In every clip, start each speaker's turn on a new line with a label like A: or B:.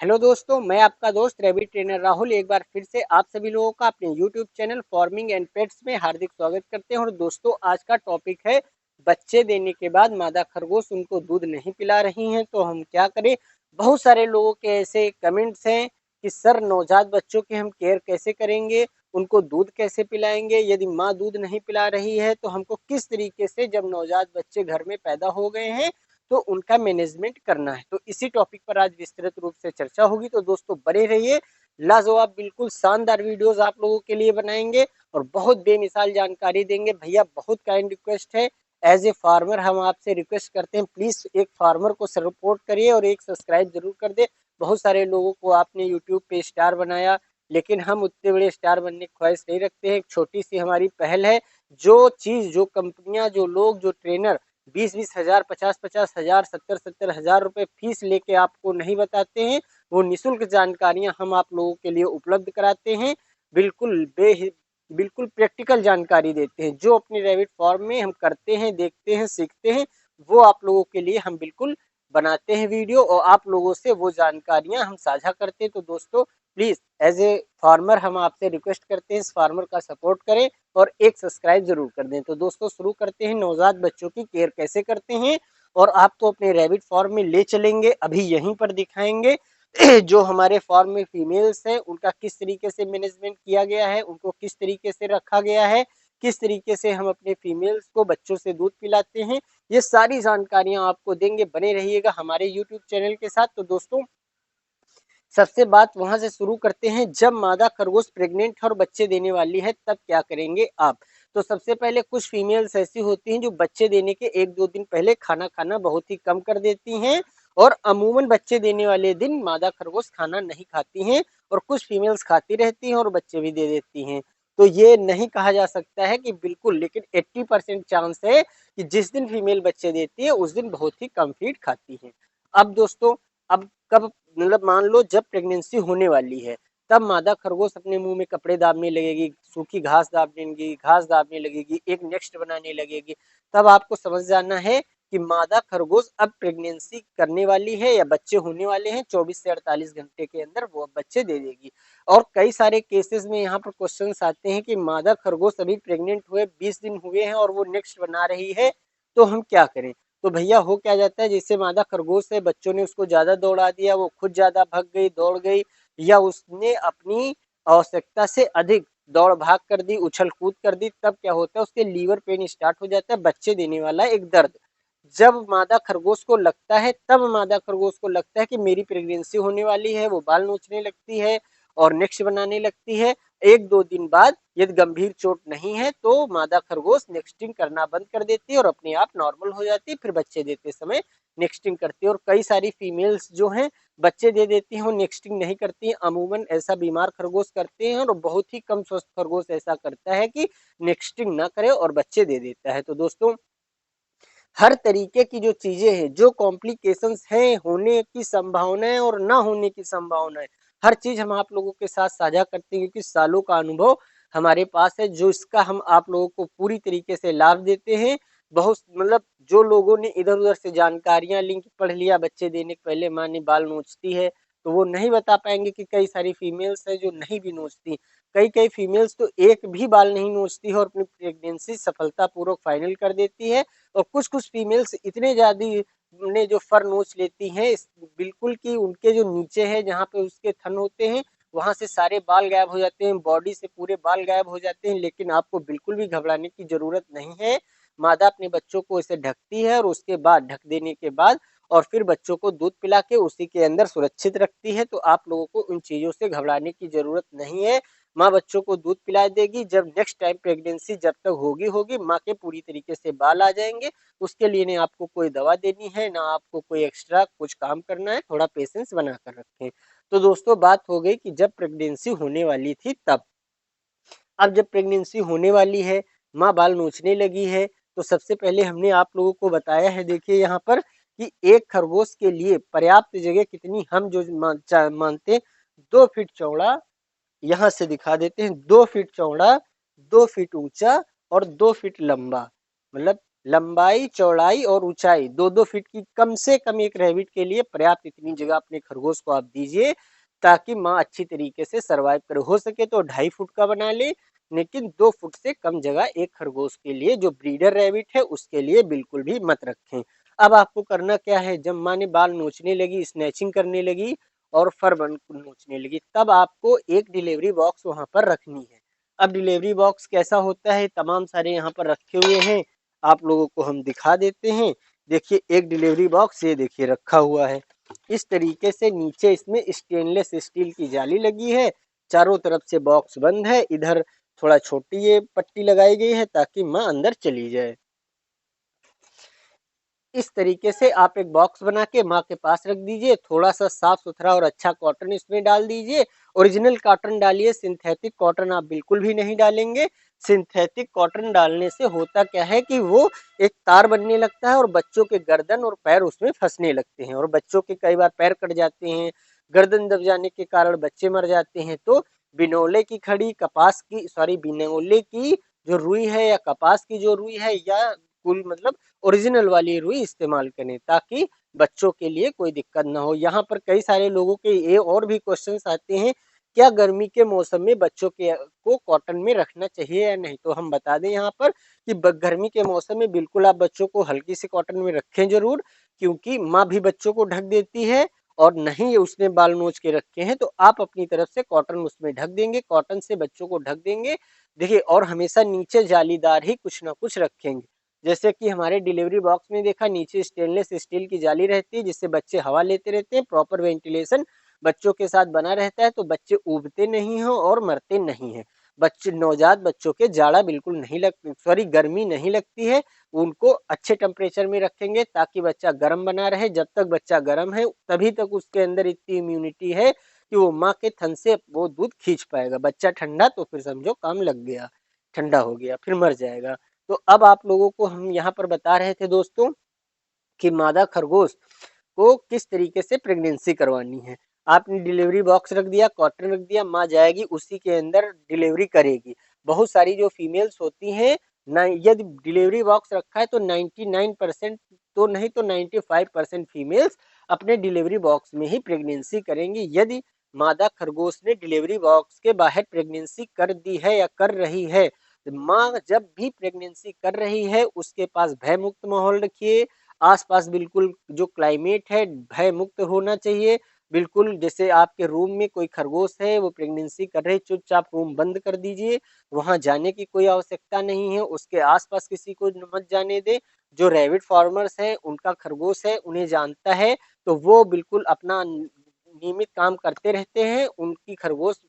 A: Hello दोस्तों, मैं आपका दोस्त रैबिट ट्रेनर राहुल एक बार फिर से आप सभी लोगों का अपने YouTube channel farming and pets में हार्दिक स्वागत करते हैं। और दोस्तों, आज का टॉपिक है बच्चे देने के बाद मादा खरगोश उनको दूध नहीं पिला रही हैं तो हम क्या करें। बहुत सारे लोगों के ऐसे कमेंट्स हैं कि सर, नवजात बच्चों की हम केयर कैसे करेंगे, उनको दूध कैसे पिलाएंगे, यदि माँ दूध नहीं पिला रही है तो हमको किस तरीके से, जब नवजात बच्चे घर में पैदा हो गए हैं तो उनका मैनेजमेंट करना है। तो इसी टॉपिक पर आज विस्तृत रूप से चर्चा होगी। तो दोस्तों, बने रहिए, लाजवाब बिल्कुल शानदार वीडियोस आप लोगों के लिए बनाएंगे और बहुत बेमिसाल जानकारी देंगे। भैया, बहुत काइंड रिक्वेस्ट है, एज ए फार्मर हम आपसे रिक्वेस्ट करते हैं, प्लीज एक फार्मर को सपोर्ट करिए और एक सब्सक्राइब जरूर कर दे। बहुत सारे लोगों को आपने यूट्यूब पे स्टार बनाया, लेकिन हम उतने बड़े स्टार बनने की ख्वाहिश नहीं रखते हैं। एक छोटी सी हमारी पहल है। जो चीज, जो कंपनियां, जो लोग, जो ट्रेनर 20-20 हजार, 50-50 हजार, 70-70 हजार रुपए फीस लेके आपको नहीं बताते हैं, वो निःशुल्क जानकारियां हम आप लोगों के लिए उपलब्ध कराते हैं। बिल्कुल बिल्कुल प्रैक्टिकल जानकारी देते हैं। जो अपनी रैबिट फार्म में हम करते हैं, देखते हैं, सीखते हैं, वो आप लोगों के लिए हम बिल्कुल बनाते हैं वीडियो और आप लोगों से वो जानकारियां हम साझा करते हैं। तो दोस्तों, प्लीज एज ए फार्मर हम आपसे रिक्वेस्ट करते हैं, इस फार्मर का सपोर्ट करें और एक सब्सक्राइब जरूर कर दें। तो दोस्तों, शुरू करते हैं नवजात बच्चों की केयर कैसे करते हैं। और आपको अपने रैबिट फार्म में ले चलेंगे, अभी यहीं पर दिखाएंगे जो हमारे फार्म में फीमेल्स हैं उनका किस तरीके से मैनेजमेंट किया गया है, उनको किस तरीके से रखा गया है, किस तरीके से हम अपने फीमेल्स को बच्चों से दूध पिलाते हैं, ये सारी जानकारियां आपको देंगे। बने रहिएगा हमारे यूट्यूब चैनल के साथ। तो दोस्तों, सबसे बात वहां से शुरू करते हैं, जब मादा खरगोश प्रेग्नेंट है और बच्चे देने वाली है तब क्या करेंगे आप। तो सबसे पहले कुछ फीमेल्स ऐसी होती हैं जो बच्चे देने के 1-2 दिन पहले खाना खाना बहुत ही कम कर देती हैं और अमूमन बच्चे देने वाले दिन मादा खरगोश खाना नहीं खाती हैं। और कुछ फीमेल्स खाती रहती हैं और बच्चे भी दे देती हैं। तो ये नहीं कहा जा सकता है कि बिल्कुल, लेकिन 80% चांस है कि जिस दिन फीमेल बच्चे देती है उस दिन बहुत ही कम फीड खाती है। अब दोस्तों, अब कब, मतलब मान लो जब प्रेगनेंसी होने वाली है तब मादा खरगोश अपने मुंह में कपड़े दाबने लगेगी, सूखी घास दाबने, घास दाबने लगेगी, एक नेक्स्ट बनाने लगेगी। तब आपको समझ जाना है कि मादा खरगोश अब प्रेगनेंसी करने वाली है या बच्चे होने वाले हैं। 24 से 48 घंटे के अंदर वो अब बच्चे दे देगी। और कई सारे केसेस में यहाँ पर क्वेश्चन आते हैं कि मादा खरगोश अभी प्रेग्नेंट हुए 20 दिन हुए हैं और वो नेक्स्ट बना रही है, तो हम क्या करें। तो भैया, हो क्या जाता है, जैसे मादा खरगोश है, बच्चों ने उसको ज्यादा दौड़ा दिया, वो खुद ज्यादा भग गई, दौड़ गई, या उसने अपनी आवश्यकता से अधिक दौड़ भाग कर दी, उछल कूद कर दी, तब क्या होता है, उसके लीवर पेन स्टार्ट हो जाता है, बच्चे देने वाला एक दर्द। जब मादा खरगोश को लगता है, तब मादा खरगोश को लगता है कि मेरी प्रेगनेंसी होने वाली है, वो बाल नोचने लगती है और नेक्स्ट बनाने लगती है। 1-2 दिन बाद यदि गंभीर चोट नहीं है तो मादा खरगोश नेक्स्टिंग करना बंद कर देती है और अपने आप नॉर्मल हो जाती है, फिर बच्चे देते समय नेक्स्टिंग करती है। और कई सारी फीमेल्स जो हैं बच्चे दे देती हैं, वो नेक्स्टिंग नहीं करती हैं। अमूमन ऐसा बीमार खरगोश करते हैं और बहुत ही कम स्वस्थ खरगोश ऐसा करता है कि नेक्स्टिंग ना करे और बच्चे दे देता है। तो दोस्तों, हर तरीके की जो चीजें हैं, जो कॉम्प्लिकेशंस हैं, होने की संभावनाएं और ना होने की संभावनाएं, हर चीज हम आप लोगों के साथ साझा करते हैं, क्योंकि सालों का अनुभव हमारे पास है, जो इसका हम आप लोगों को पूरी तरीके से लाभ देते हैं। बहुत, मतलब जो लोगों ने इधर उधर से जानकारियां लिंक पढ़ लिया, बच्चे देने के पहले माँ ने बाल नोचती है, तो वो नहीं बता पाएंगे कि कई सारी फीमेल्स है जो नहीं भी नोचती। कई कई फीमेल्स तो एक भी बाल नहीं नोचती है और अपनी प्रेगनेंसी सफलतापूर्वक फाइनल कर देती है। और कुछ कुछ फीमेल्स इतने ज्यादा ने जो फर नोच लेती हैं, बिल्कुल कि उनके जो नीचे है, जहाँ पे उसके थन होते हैं, वहां से सारे बाल गायब हो जाते हैं, बॉडी से पूरे बाल गायब हो जाते हैं। लेकिन आपको बिल्कुल भी घबराने की जरूरत नहीं है। मादा अपने बच्चों को इसे ढकती है और उसके बाद, ढक देने के बाद और फिर बच्चों को दूध पिला के उसी के अंदर सुरक्षित रखती है। तो आप लोगों को उन चीजों से घबराने की जरूरत नहीं है। माँ बच्चों को दूध पिला देगी। जब नेक्स्ट टाइम प्रेगनेंसी जब तक होगी होगी, माँ के पूरी तरीके से बाल आ जाएंगे। उसके लिए नहीं आपको कोई दवा देनी है, ना आपको कोई एक्स्ट्रा कुछ काम करना है, थोड़ा पेशेंस बना कर रखें। तो दोस्तों, बात हो गई कि जब प्रेगनेंसी होने वाली थी तब। अब जब प्रेगनेंसी होने वाली है, माँ बाल नोचने लगी है, तो सबसे पहले हमने आप लोगों को बताया है, देखिए यहाँ पर, कि एक खरगोश के लिए पर्याप्त जगह कितनी, हम जो मानते 2 फीट चौड़ा, यहाँ से दिखा देते हैं, 2 फीट चौड़ा, 2 फीट ऊंचा और 2 फीट लंबा, मतलब लंबाई, चौड़ाई और ऊंचाई 2-2 फीट की कम से कम एक रैबिट के लिए पर्याप्त इतनी जगह अपने खरगोश को आप दीजिए, ताकि माँ अच्छी तरीके से सर्वाइव करे। हो सके तो 2.5 फुट का बना ले, लेकिन 2 फुट से कम जगह एक खरगोश के लिए जो ब्रीडर रैबिट है उसके लिए बिल्कुल भी मत रखें। अब आपको करना क्या है, जब माँ ने बाल नोचने लगी, स्नैचिंग करने लगी और फर बन नोचने लगी, तब आपको एक डिलीवरी बॉक्स वहां पर रखनी है। अब डिलीवरी बॉक्स कैसा होता है, तमाम सारे यहाँ पर रखे हुए हैं, आप लोगों को हम दिखा देते हैं। देखिए एक डिलीवरी बॉक्स ये देखिए रखा हुआ है इस तरीके से। नीचे इसमें स्टेनलेस स्टील की जाली लगी है, चारों तरफ से बॉक्स बंद है, इधर थोड़ा छोटी ये पट्टी लगाई गई है ताकि माँ अंदर चली जाए। इस तरीके से आप एक बॉक्स बना के माँ के पास रख दीजिए, थोड़ा सा साफ सुथरा और अच्छा कॉटन इसमें डाल दीजिए। ओरिजिनल कॉटन डालिए, सिंथेटिक कॉटन आप बिल्कुल भी नहीं डालेंगे। सिंथेटिक कॉटन डालने से होता क्या है कि वो एक तार बनने लगता है और बच्चों के गर्दन और पैर उसमें फंसने लगते हैं और बच्चों के कई बार पैर कट जाते हैं, गर्दन दब जाने के कारण बच्चे मर जाते हैं। तो बिनोले की खड़ी, कपास की सॉरी बिनोले की जो रुई है या कपास की जो रुई है या कुल मतलब ओरिजिनल वाली रुई इस्तेमाल करें, ताकि बच्चों के लिए कोई दिक्कत ना हो। यहाँ पर कई सारे लोगों के ये और भी क्वेश्चंस आते हैं, क्या गर्मी के मौसम में बच्चों के को कॉटन में रखना चाहिए या नहीं। तो हम बता दें यहाँ पर कि गर्मी के मौसम में बिल्कुल आप बच्चों को हल्की सी कॉटन में रखें जरूर, क्योंकि माँ भी बच्चों को ढक देती है और नहीं उसने बाल नोच के रखे हैं तो आप अपनी तरफ से कॉटन उसमें ढक देंगे, कॉटन से बच्चों को ढक देंगे। देखिए और हमेशा नीचे जालीदार ही कुछ ना कुछ रखेंगे, जैसे कि हमारे डिलीवरी बॉक्स में देखा नीचे स्टेनलेस स्टील की जाली रहती है जिससे बच्चे हवा लेते रहते हैं, प्रॉपर वेंटिलेशन बच्चों के साथ बना रहता है, तो बच्चे उबते नहीं हैं और मरते नहीं हैं। बच्चे नवजात बच्चों के जाड़ा बिल्कुल नहीं लगती, सॉरी गर्मी नहीं लगती है। उनको अच्छे टेम्परेचर में रखेंगे ताकि बच्चा गर्म बना रहे। जब तक बच्चा गर्म है तभी तक उसके अंदर इतनी इम्यूनिटी है कि वो माँ के थन से वो दूध खींच पाएगा। बच्चा ठंडा तो फिर समझो काम लग गया, ठंडा हो गया फिर मर जाएगा। तो अब आप लोगों को हम यहाँ पर बता रहे थे दोस्तों कि मादा खरगोश को किस तरीके से प्रेगनेंसी करवानी है। आपने डिलीवरी बॉक्स रख दिया, कॉटन रख दिया, माँ जाएगी उसी के अंदर डिलीवरी करेगी। बहुत सारी जो फीमेल्स होती हैं ना, यदि डिलीवरी बॉक्स रखा है तो 99% तो नहीं तो 95% फीमेल्स अपने डिलीवरी बॉक्स में ही प्रेगनेंसी करेंगी। यदि मादा खरगोश ने डिलीवरी बॉक्स के बाहर प्रेगनेंसी कर दी है या कर रही है, माँ जब भी प्रेगनेंसी कर रही है उसके पास भय मुक्त माहौल रखिए। आसपास बिल्कुल जो क्लाइमेट है भय मुक्त होना चाहिए। बिल्कुल जैसे आपके रूम में कोई खरगोश है वो प्रेगनेंसी कर रहे, चुपचाप रूम बंद कर दीजिए, वहां जाने की कोई आवश्यकता नहीं है। उसके आसपास किसी को मत जाने दे। जो रैबिट फार्मर्स है उनका खरगोश है उन्हें जानता है, तो वो बिल्कुल अपना नियमित काम करते रहते हैं। उनकी खरगोश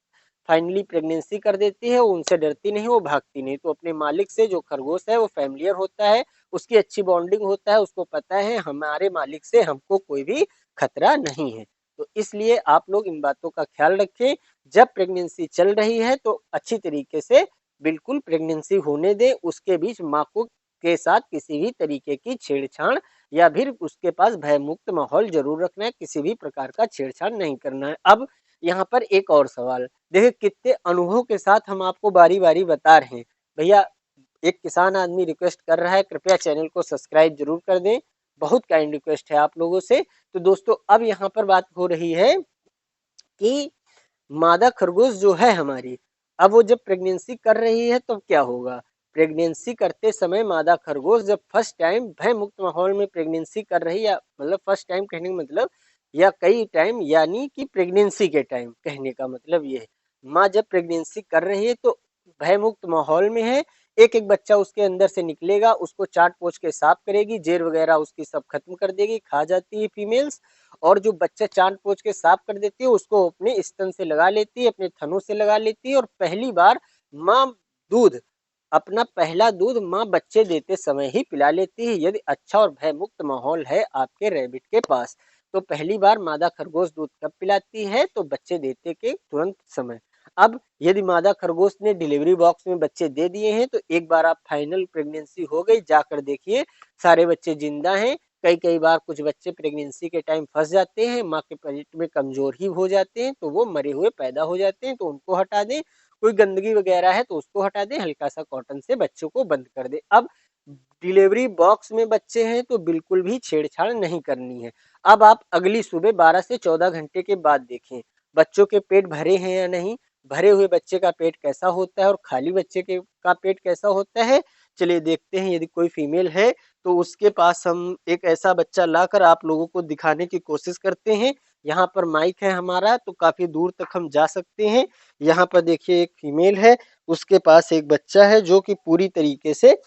A: फाइनली प्रेगनेंसी कर देती है, उनसे डरती नहीं, वो भागती नहीं। तो अपने मालिक से जो खरगोश है वो फैमिलियर होता है, उसकी अच्छी बॉन्डिंग होता है, उसको पता है हमारे मालिक से हमको कोई भी खतरा नहीं है। तो इसलिए आप लोग इन बातों का ख्याल रखें। जब प्रेगनेंसी चल रही है तो अच्छी तरीके से बिल्कुल प्रेगनेंसी होने दें, उसके बीच माँ को के साथ किसी भी तरीके की छेड़छाड़ या फिर उसके पास भयमुक्त माहौल जरूर रखना है, किसी भी प्रकार का छेड़छाड़ नहीं करना है। अब यहाँ पर एक और सवाल, देखिए कितने अनुभव के साथ हम आपको बारी बारी बता रहे हैं। भैया एक किसान आदमी रिक्वेस्ट कर रहा है, कृपया चैनल को सब्सक्राइब जरूर कर दें, बहुत काइंड रिक्वेस्ट है आप लोगों से। तो दोस्तों अब यहाँ पर बात हो रही है कि मादा खरगोश जो है हमारी, अब वो जब प्रेगनेंसी कर रही है तो क्या होगा। प्रेगनेंसी करते समय मादा खरगोश जब फर्स्ट टाइम भय मुक्त माहौल में प्रेगनेंसी कर रही, या मतलब फर्स्ट टाइम कहने का मतलब या कई टाइम, यानी कि प्रेगनेंसी के टाइम कहने का मतलब ये है, माँ जब प्रेगनेंसी कर रही है तो भय मुक्त माहौल में है। एक एक बच्चा उसके अंदर से निकलेगा, उसको चाट पोछ के साफ करेगी, जेर वगैरह उसकी सब खत्म कर देगी, खा जाती है फीमेल्स। और जो बच्चा चाट पोछ के साफ कर देती है उसको अपने स्तन से लगा लेती है, अपने थनों से लगा लेती है, और पहली बार माँ दूध अपना पहला दूध माँ बच्चे देते समय ही पिला लेती है। यदि अच्छा और भय मुक्त माहौल है आपके रैबिट के पास तो पहली बार मादा खरगोश दूध कब पिलाती है, तो बच्चे देते के तुरंत समय। अब यदि मादा खरगोश ने डिलीवरी बॉक्स में बच्चे दे दिए हैं तो एक बार आप फाइनल प्रेगनेंसी हो गई जाकर देखिए सारे बच्चे जिंदा हैं। कई कई बार कुछ बच्चे प्रेगनेंसी के टाइम फंस जाते हैं, माँ के पेट में कमजोर ही हो जाते हैं, तो वो मरे हुए पैदा हो जाते हैं, तो उनको हटा दें। कोई गंदगी वगैरह है तो उसको हटा दें, हल्का सा कॉटन से बच्चों को बंद कर दें। अब डिलीवरी बॉक्स में बच्चे हैं तो बिल्कुल भी छेड़छाड़ नहीं करनी है। अब आप अगली सुबह 12 से 14 घंटे के बाद देखें बच्चों के पेट भरे हैं या नहीं, भरे हुए बच्चे का पेट कैसा होता है और खाली बच्चे के का पेट कैसा होता है। चलिए देखते हैं, यदि कोई फीमेल है तो उसके पास हम एक ऐसा बच्चा लाकर आप लोगों को दिखाने की कोशिश करते हैं। यहाँ पर माइक है हमारा तो काफी दूर तक हम जा सकते हैं। यहाँ पर देखिए एक फीमेल है, उसके पास एक बच्चा है जो कि पूरी तरीके से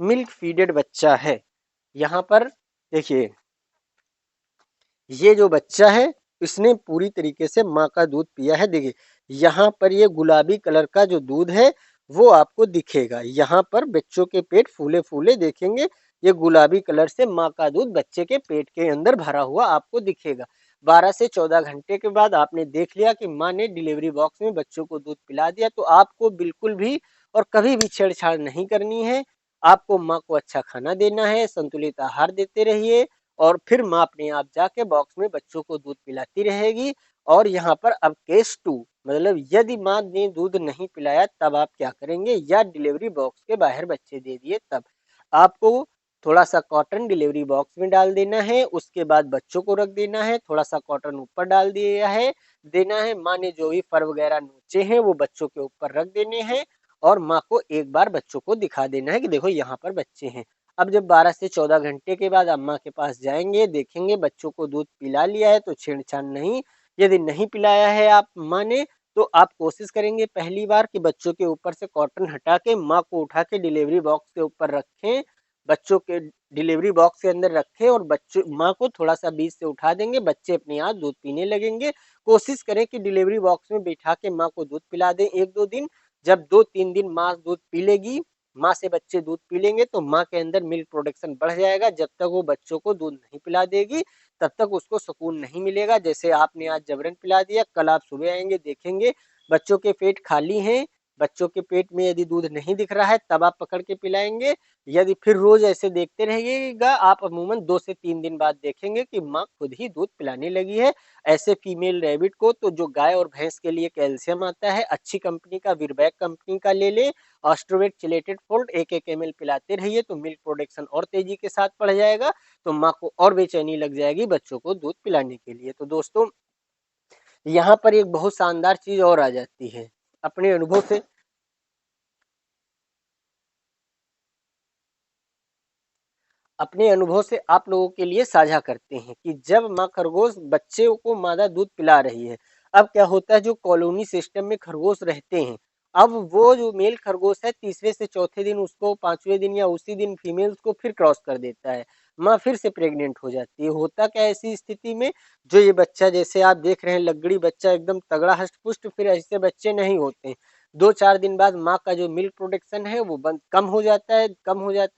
A: मिल्क फीडेड बच्चा है। यहाँ पर देखिए ये जो बच्चा है इसने पूरी तरीके से माँ का दूध पिया है। देखिए यहाँ पर ये गुलाबी कलर का जो दूध है वो आपको दिखेगा। यहाँ पर बच्चों के पेट फूले फूले देखेंगे, ये गुलाबी कलर से माँ का दूध बच्चे के पेट के अंदर भरा हुआ आपको दिखेगा। 12 से 14 घंटे के बाद आपने देख लिया कि माँ ने डिलीवरी बॉक्स में बच्चों को दूध पिला दिया, तो आपको बिल्कुल भी और कभी भी छेड़छाड़ नहीं करनी है। आपको माँ को अच्छा खाना देना है, संतुलित आहार देते रहिए और फिर माँ अपने आप जाके बॉक्स में बच्चों को दूध पिलाती रहेगी। और यहाँ पर अब केस 2, मतलब यदि माँ ने दूध नहीं पिलाया तब आप क्या करेंगे, या डिलीवरी बॉक्स के बाहर बच्चे दे दिए तब आपको थोड़ा सा कॉटन डिलीवरी बॉक्स में डाल देना है, उसके बाद बच्चों को रख देना है, थोड़ा सा कॉटन ऊपर डाल दिया है देना है। माँ ने जो भी फर वगैरह नोचे हैं वो बच्चों के ऊपर रख देने हैं और माँ को एक बार बच्चों को दिखा देना है कि देखो यहाँ पर बच्चे हैं। अब जब 12 से 14 घंटे के बाद अम्मा के पास जाएंगे, देखेंगे बच्चों को दूध पिला लिया है तो छेड़छाड़ नहीं। यदि नहीं पिलाया है आप माँ ने तो आप कोशिश करेंगे पहली बार कि बच्चों के ऊपर से कॉटन हटा के माँ को उठा के डिलीवरी बॉक्स के ऊपर रखें, बच्चों के डिलीवरी बॉक्स के अंदर रखें और बच्चों माँ को थोड़ा सा बीच से उठा देंगे, बच्चे अपने आप दूध पीने लगेंगे। कोशिश करें कि डिलीवरी बॉक्स में बिठा के माँ को दूध पिला दें 1-2 दिन। जब 2-3 दिन माँ दूध पी लेगी, माँ से बच्चे दूध पी लेंगे तो माँ के अंदर मिल्क प्रोडक्शन बढ़ जाएगा। जब तक वो बच्चों को दूध नहीं पिला देगी तब तक उसको सुकून नहीं मिलेगा। जैसे आपने आज जबरन पिला दिया, कल आप सुबह आएंगे देखेंगे बच्चों के पेट खाली हैं, बच्चों के पेट में यदि दूध नहीं दिख रहा है तब आप पकड़ के पिलाएंगे। यदि फिर रोज ऐसे देखते रहिएगा आप अमूमन 2 से 3 दिन बाद देखेंगे कि माँ खुद ही दूध पिलाने लगी है। ऐसे फीमेल रैबिट को तो जो गाय और भैंस के लिए कैल्शियम आता है अच्छी कंपनी का, विरबैक कंपनी का ले ले, ऑस्ट्रोवेट चिलेटेड फोल्ड 1-1 ml पिलाते रहिए तो मिल्क प्रोडक्शन और तेजी के साथ बढ़ जाएगा, तो माँ को और बेचैनी लग जाएगी बच्चों को दूध पिलाने के लिए। तो दोस्तों यहाँ पर एक बहुत शानदार चीज और आ जाती है, अपने अनुभव से आप लोगों के लिए साझा करते हैं कि जब माँ खरगोश बच्चे को मादा दूध पिला रही है, अब क्या होता है जो कॉलोनी सिस्टम में खरगोश रहते हैं, अब वो जो मेल खरगोश है तीसरे से चौथे दिन उसको 5वें दिन या उसी दिन फीमेल को फिर क्रॉस कर देता है, माँ फिर से प्रेग्नेंट हो जाती है। होता क्या है ऐसी स्थिति में, जो ये बच्चा जैसे आप देख रहे हैं लगड़ी बच्चा एकदम तगड़ा हष्ट पुष्ट, फिर ऐसे बच्चे नहीं होते। 2-4 दिन बाद माँ का जो मिल्क प्रोडक्शन है वो बंद कम हो जाता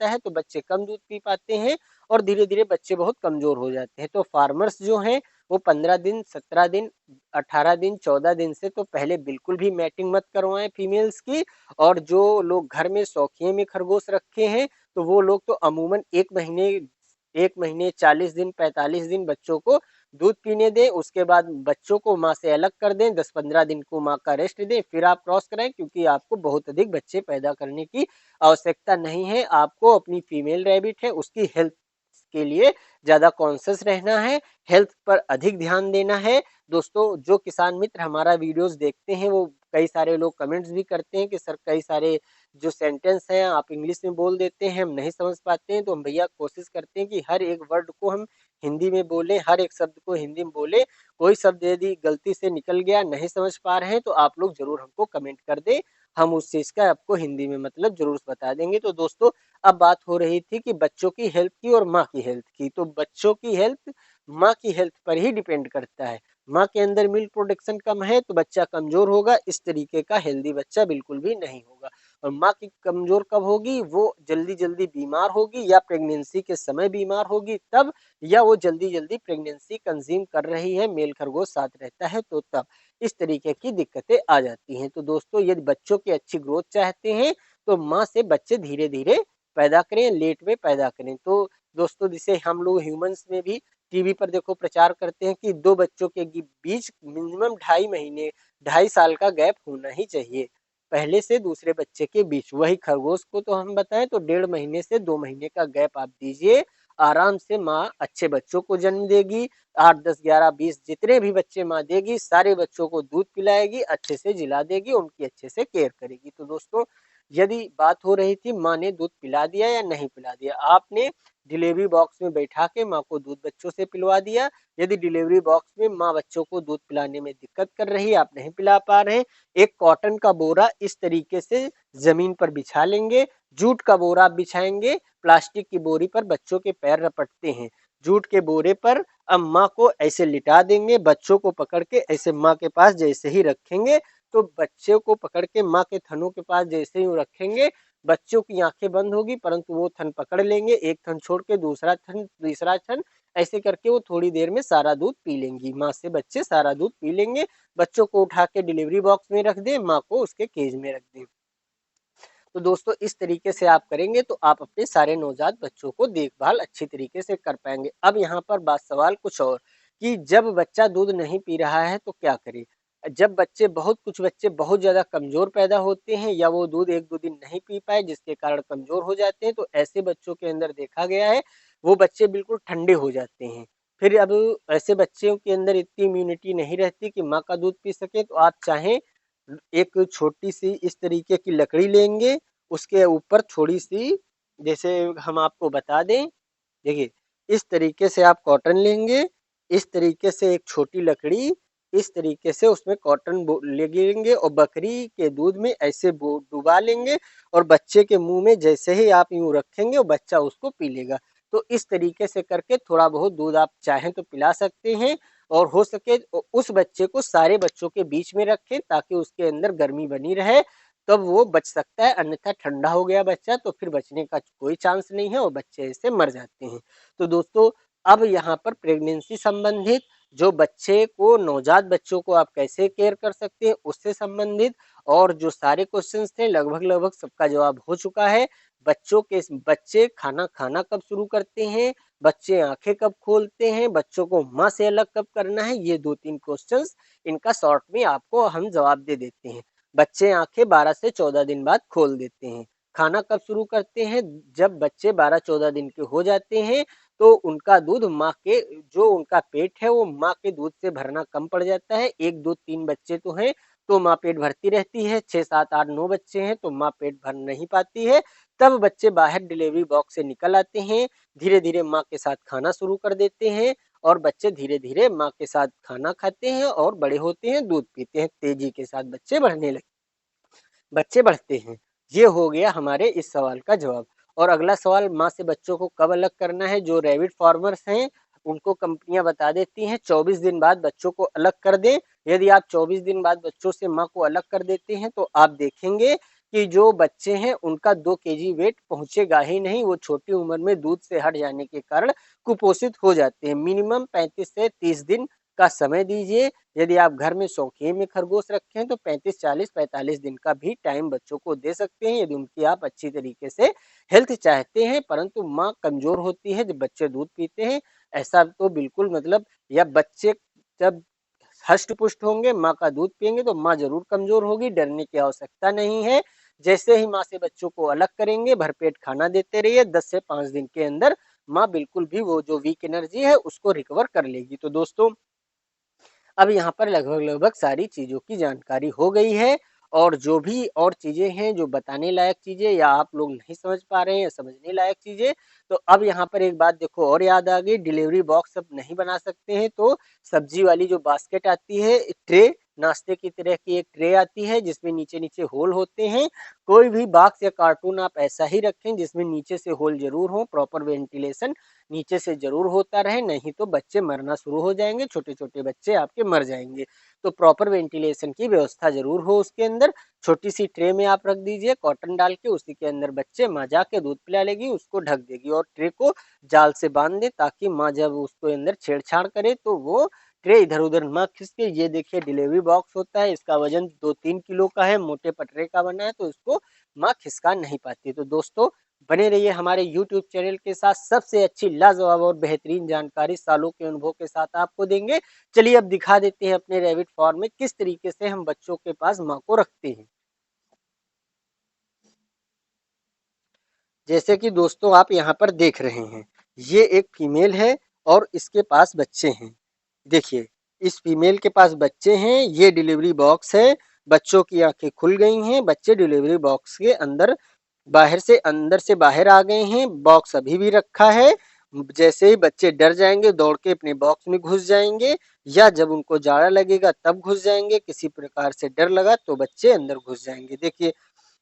A: है तो बच्चे कम दूध पी पाते हैं और धीरे धीरे बच्चे बहुत कमजोर हो जाते हैं। तो फार्मर्स जो हैं वो 15 दिन, 17 दिन, 18 दिन, 14 दिन से तो पहले बिल्कुल भी मैटिंग मत करवाएं फीमेल्स की। और जो लोग घर में शौकिया में खरगोश रखे हैं तो वो लोग तो अमूमन 1 महीने 40 दिन 45 दिन बच्चों को दूध पीने दें, उसके बाद बच्चों को माँ से अलग कर दें, 10-15 दिन को माँ का रेस्ट दें, फिर आप क्रॉस कराएं, क्योंकि आपको बहुत अधिक बच्चे पैदा करने की आवश्यकता नहीं है। आपको अपनी फीमेल रैबिट है उसकी हेल्थ के लिए ज्यादा कॉन्शियस रहना है, हेल्थ पर अधिक ध्यान देना है। दोस्तों जो किसान मित्र हमारा वीडियोस देखते हैं वो कई सारे लोग कमेंट्स भी करते हैं कि सर कई सारे जो सेंटेंस हैं आप इंग्लिश में बोल देते हैं, हम नहीं समझ पाते हैं, तो हम भैया कोशिश करते हैं कि हर एक वर्ड को हम हिंदी में बोले, हर एक शब्द को हिंदी में बोले। कोई शब्द यदि गलती से निकल गया, नहीं समझ पा रहे हैं तो आप लोग जरूर हमको कमेंट कर दें, हम उस चीज का आपको हिंदी में मतलब जरूर बता देंगे। तो दोस्तों अब बात हो रही थी कि बच्चों की हेल्थ की और माँ की हेल्थ की, तो बच्चों की हेल्थ माँ की हेल्थ पर ही डिपेंड करता है। माँ के अंदर मिल्क प्रोडक्शन कम है तो बच्चा कमजोर होगा, इस तरीके का हेल्दी बच्चा बिल्कुल भी नहीं होगा। और माँ की कमजोर कब होगी, वो जल्दी जल्दी बीमार होगी या प्रेगनेंसी के समय बीमार होगी तब, या वो जल्दी जल्दी प्रेगनेंसी कंज्यूम कर रही है, मेल खरगोश साथ रहता है तो तब इस तरीके की दिक्कतें आ जाती हैं। तो दोस्तों यदि बच्चों की अच्छी ग्रोथ चाहते हैं तो माँ से बच्चे धीरे धीरे पैदा करें, लेट में पैदा करें। तो दोस्तों जिसे हम लोग ह्यूमंस में भी टीवी पर देखो प्रचार करते हैं कि दो बच्चों के बीच मिनिमम 2.5 महीने 2.5 साल का गैप होना ही चाहिए। पहले से दूसरे बच्चे के बीच। वही खरगोश को तो हम बताएं तो 1.5 महीने से 2 महीने का गैप आप दीजिए, आराम से माँ अच्छे बच्चों को जन्म देगी। 8, 10, 11, 20 जितने भी बच्चे माँ देगी, सारे बच्चों को दूध पिलाएगी, अच्छे से जिला देगी, उनकी अच्छे से केयर करेगी। तो दोस्तों, यदि बात हो रही थी माँ ने दूध पिला दिया या नहीं पिला दिया, आपने डिलीवरी बॉक्स में बैठा के माँ को दूध बच्चों से पिलवा दिया। यदि डिलीवरी बॉक्स में माँ बच्चों को दूध पिलाने में दिक्कत कर रही है, आप नहीं पिला पा रहे हैं, एक कॉटन का बोरा इस तरीके से जमीन पर बिछा लेंगे। जूट का बोरा आप बिछाएंगे, प्लास्टिक की बोरी पर बच्चों के पैर रपटते हैं, जूट के बोरे पर अब माँ को ऐसे लिटा देंगे, बच्चों को पकड़ के ऐसे माँ के पास जैसे ही रखेंगे, तो बच्चे को पकड़ के माँ के थनों के पास जैसे ही रखेंगे, बच्चों की आंखें बंद होगी, परंतु वो थन पकड़ लेंगे, एक थन छोड़ के दूसरा थन, तीसरा थन, ऐसे करके वो थोड़ी देर में सारा दूध पी लेंगी। माँ से बच्चे सारा दूध पी लेंगे। बच्चों को उठा के डिलीवरी बॉक्स में रख दें, माँ को उसके केज में रख दें। तो दोस्तों, इस तरीके से आप करेंगे तो आप अपने सारे नवजात बच्चों को देखभाल अच्छी तरीके से कर पाएंगे। अब यहाँ पर बात सवाल कुछ और, कि जब बच्चा दूध नहीं पी रहा है तो क्या करें। जब बच्चे कुछ बच्चे बहुत ज्यादा कमजोर पैदा होते हैं, या वो दूध 1-2 दिन नहीं पी पाए जिसके कारण कमजोर हो जाते हैं, तो ऐसे बच्चों के अंदर देखा गया है वो बच्चे बिल्कुल ठंडे हो जाते हैं। फिर अब ऐसे बच्चों के अंदर इतनी इम्यूनिटी नहीं रहती कि माँ का दूध पी सके, तो आप चाहें एक छोटी सी इस तरीके की लकड़ी लेंगे, उसके ऊपर थोड़ी सी, जैसे हम आपको बता दें, देखिए इस तरीके से आप कॉटन लेंगे, इस तरीके से एक छोटी लकड़ी, इस तरीके से उसमें कॉटन लेंगे और बकरी के दूध में ऐसे डुबा लेंगे, और बच्चे के मुंह में जैसे ही आप यूं रखेंगे वो बच्चा उसको पी लेगा। तो इस तरीके से करके थोड़ा बहुत दूध आप चाहें तो पिला सकते हैं, और हो सके तो उस बच्चे को सारे बच्चों के बीच में रखें ताकि उसके अंदर गर्मी बनी रहे, तब वो बच सकता है। अन्यथा ठंडा हो गया बच्चा तो फिर बचने का कोई चांस नहीं है और बच्चे ऐसे मर जाते हैं। तो दोस्तों, अब यहाँ पर प्रेगनेंसी संबंधित, जो बच्चे को, नवजात बच्चों को आप कैसे केयर कर सकते हैं उससे संबंधित, और जो सारे क्वेश्चंस थे लगभग लगभग सबका जवाब हो चुका है। बच्चे खाना खाना कब शुरू करते हैं, बच्चे आंखें कब खोलते हैं, बच्चों को माँ से अलग कब करना है, ये 2-3 क्वेश्चंस इनका शॉर्ट में आपको हम जवाब दे देते हैं। बच्चे आंखें 12 से 14 दिन बाद खोल देते हैं। खाना कब शुरू करते हैं, जब बच्चे 12-14 दिन के हो जाते हैं, तो उनका दूध माँ के, जो उनका पेट है वो माँ के दूध से भरना कम पड़ जाता है। 1, 2, 3 बच्चे तो हैं तो माँ पेट भरती रहती है, 6, 7, 8, 9 बच्चे हैं तो माँ पेट भर नहीं पाती है। तब बच्चे बाहर डिलीवरी बॉक्स से निकल आते हैं, धीरे धीरे माँ के साथ खाना शुरू कर देते हैं, और बच्चे धीरे धीरे माँ के साथ खाना खाते हैं और बड़े होते हैं, दूध पीते हैं, तेजी के साथ बच्चे बढ़ते हैं। ये हो गया हमारे इस सवाल का जवाब। और अगला सवाल, माँ से बच्चों को कब अलग करना है। जो रैबिट फार्मर्स हैं उनको कंपनियां बता देती हैं 24 दिन बाद बच्चों को अलग कर दें। यदि आप 24 दिन बाद बच्चों से माँ को अलग कर देते हैं तो आप देखेंगे कि जो बच्चे हैं उनका 2 kg वेट पहुंचेगा ही नहीं, वो छोटी उम्र में दूध से हट जाने के कारण कुपोषित हो जाते हैं। मिनिमम 35 से 30 दिन का समय दीजिए। यदि आप घर में शौकीन में खरगोश रखे हैं तो 35, 40, 45 दिन का भी टाइम बच्चों को दे सकते हैं, यदि उनकी आप अच्छी तरीके से हेल्थ चाहते हैं। परंतु माँ कमजोर होती है जब बच्चे दूध पीते हैं, ऐसा तो बिल्कुल मतलब, या बच्चे जब हष्ट पुष्ट होंगे माँ का दूध पियेंगे तो माँ जरूर कमजोर होगी, डरने की आवश्यकता नहीं है। जैसे ही माँ से बच्चों को अलग करेंगे, भरपेट खाना देते रहिए, 10 से 5 दिन के अंदर माँ बिल्कुल भी वो जो वीक एनर्जी है उसको रिकवर कर लेगी। तो दोस्तों, अब यहाँ पर लगभग लगभग सारी चीजों की जानकारी हो गई है, और जो भी और चीजें हैं जो बताने लायक चीजें या आप लोग नहीं समझ पा रहे हैं या समझने लायक चीजें, तो अब यहाँ पर एक बात देखो और याद आ गई, डिलीवरी बॉक्स अब नहीं बना सकते हैं तो सब्जी वाली जो बास्केट आती है, ट्रे, नाश्ते की तरह की एक ट्रे आती है जिसमें नीचे नीचे होल होते हैं। कोई भी बॉक्स या कार्टून आप ऐसा ही रखें जिसमें नीचे से होल जरूर हो, प्रॉपर वेंटिलेशन नीचे से जरूर होता रहे, नहीं तो बच्चे मरना शुरू हो जाएंगे, छोटे छोटे बच्चे आपके मर जाएंगे। तो प्रॉपर वेंटिलेशन की व्यवस्था जरूर हो उसके अंदर। छोटी सी ट्रे में आप रख दीजिए कॉटन डाल के, उसी के अंदर बच्चे माँ जाके दूध पिला लेगी, उसको ढक देगी, और ट्रे को जाल से बांध दे ताकि माँ जब उसको अंदर छेड़छाड़ करे तो वो ट्रे इधर उधर न खिसके। ये देखिए डिलीवरी बॉक्स होता है, इसका वजन 2-3 किलो का है, मोटे पटरे का बना है, तो इसको माँ खिसका नहीं पाती। तो दोस्तों, बने रहिए हमारे YouTube चैनल के साथ, सबसे अच्छी लाजवाब और बेहतरीन जानकारी सालों के अनुभव के साथ आपको देंगे। चलिए अब दिखा देते हैं अपने रैबिट फार्म में किस तरीके से हम बच्चों के पास माँ को रखते हैं। जैसे कि दोस्तों आप यहाँ पर देख रहे हैं, ये एक फीमेल है और इसके पास बच्चे हैं। देखिए, इस फीमेल के पास बच्चे हैं, ये डिलीवरी बॉक्स है, बच्चों की आंखें खुल गई हैं, बच्चे डिलीवरी बॉक्स के अंदर से बाहर आ गए हैं, बॉक्स अभी भी रखा है। जैसे ही बच्चे डर जाएंगे दौड़ के अपने बॉक्स में घुस जाएंगे, या जब उनको जाड़ा लगेगा तब घुस जाएंगे, किसी प्रकार से डर लगा तो बच्चे अंदर घुस जाएंगे। देखिए,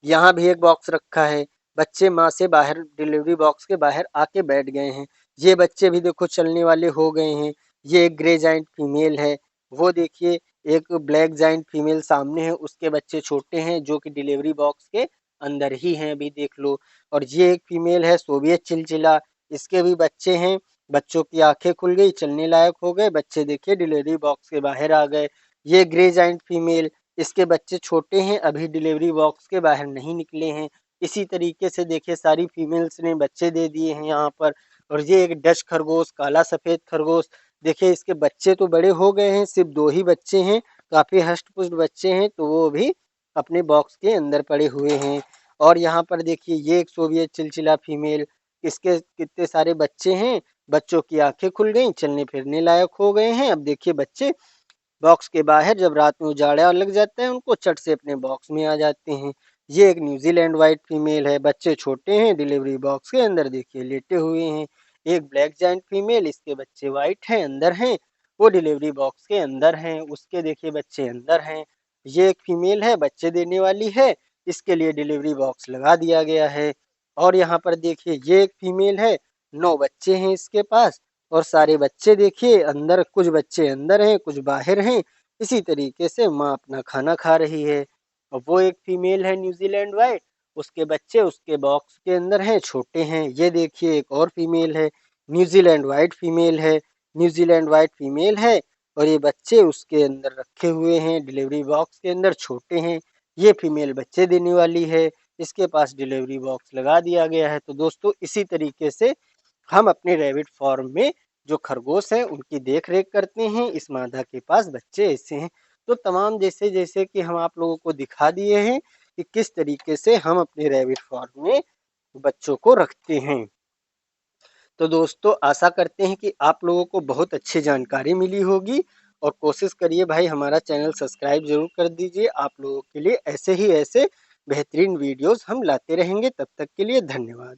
A: यहाँ भी एक बॉक्स रखा है, बच्चे माँ से बाहर डिलीवरी बॉक्स के बाहर आके बैठ गए हैं। ये बच्चे भी देखो चलने वाले हो गए हैं। ये एक ग्रे जाइंट फीमेल है। वो देखिए, एक ब्लैक जाइंट फीमेल सामने है, उसके बच्चे छोटे हैं जो कि डिलीवरी बॉक्स के अंदर ही हैं, अभी देख लो। और ये एक फीमेल है सोवियत चिलचिला, इसके भी बच्चे हैं, बच्चों की आंखें खुल गई, चलने लायक हो गए, बच्चे देखिए डिलीवरी बॉक्स के बाहर आ गए। ये ग्रे जाइंट फीमेल, इसके बच्चे छोटे हैं, अभी डिलीवरी बॉक्स के बाहर नहीं निकले हैं। इसी तरीके से देखिए सारी फीमेल्स ने बच्चे दे दिए हैं यहाँ पर। और ये एक डच खरगोश, काला सफेद खरगोश, देखिए इसके बच्चे तो बड़े हो गए हैं, सिर्फ 2 ही बच्चे हैं, काफी हष्ट पुष्ट बच्चे हैं, तो वो भी अपने बॉक्स के अंदर पड़े हुए हैं। और यहाँ पर देखिए ये एक सोवियत चिलचिला फीमेल, इसके कितने सारे बच्चे हैं, बच्चों की आंखें खुल गई, चलने फिरने लायक हो गए हैं। अब देखिए बच्चे बॉक्स के बाहर जब रात में उजाड़ा लग जाता है उनको चट से अपने बॉक्स में आ जाते हैं। ये एक न्यूजीलैंड वाइट फीमेल है, बच्चे छोटे हैं, डिलीवरी बॉक्स के अंदर देखिए लेटे हुए हैं। एक ब्लैक जाइंट फीमेल, इसके बच्चे वाइट हैं, अंदर हैं, वो डिलीवरी बॉक्स के अंदर हैं, उसके देखिए बच्चे अंदर हैं। ये एक फीमेल है, बच्चे देने वाली है, इसके लिए डिलीवरी बॉक्स लगा दिया गया है। और यहाँ पर देखिए ये एक फीमेल है, 9 बच्चे हैं इसके पास, और सारे बच्चे देखिए अंदर, कुछ बच्चे अंदर हैं कुछ बाहर हैं। इसी तरीके से माँ अपना खाना खा रही है। और वो एक फीमेल है न्यूजीलैंड वाइट, उसके बच्चे उसके बॉक्स के अंदर हैं, छोटे हैं। ये देखिए एक और फीमेल है, न्यूजीलैंड वाइट फीमेल है, न्यूजीलैंड वाइट फीमेल है, और ये बच्चे उसके अंदर रखे हुए हैं, डिलीवरी बॉक्स के अंदर छोटे हैं। ये फीमेल बच्चे देने वाली है, इसके पास डिलीवरी बॉक्स लगा दिया गया है। तो दोस्तों इसी तरीके से हम अपने रैबिट फार्म में जो खरगोश हैं उनकी देख रेख करते हैं। इस मादा के पास बच्चे ऐसे हैं। तो तमाम जैसे जैसे कि हम आप लोगों को दिखा दिए हैं कि किस तरीके से हम अपने रैबिट फार्म में बच्चों को रखते हैं। तो दोस्तों आशा करते हैं कि आप लोगों को बहुत अच्छी जानकारी मिली होगी, और कोशिश करिए भाई हमारा चैनल सब्सक्राइब जरूर कर दीजिए। आप लोगों के लिए ऐसे ही ऐसे बेहतरीन वीडियोस हम लाते रहेंगे। तब तक के लिए धन्यवाद।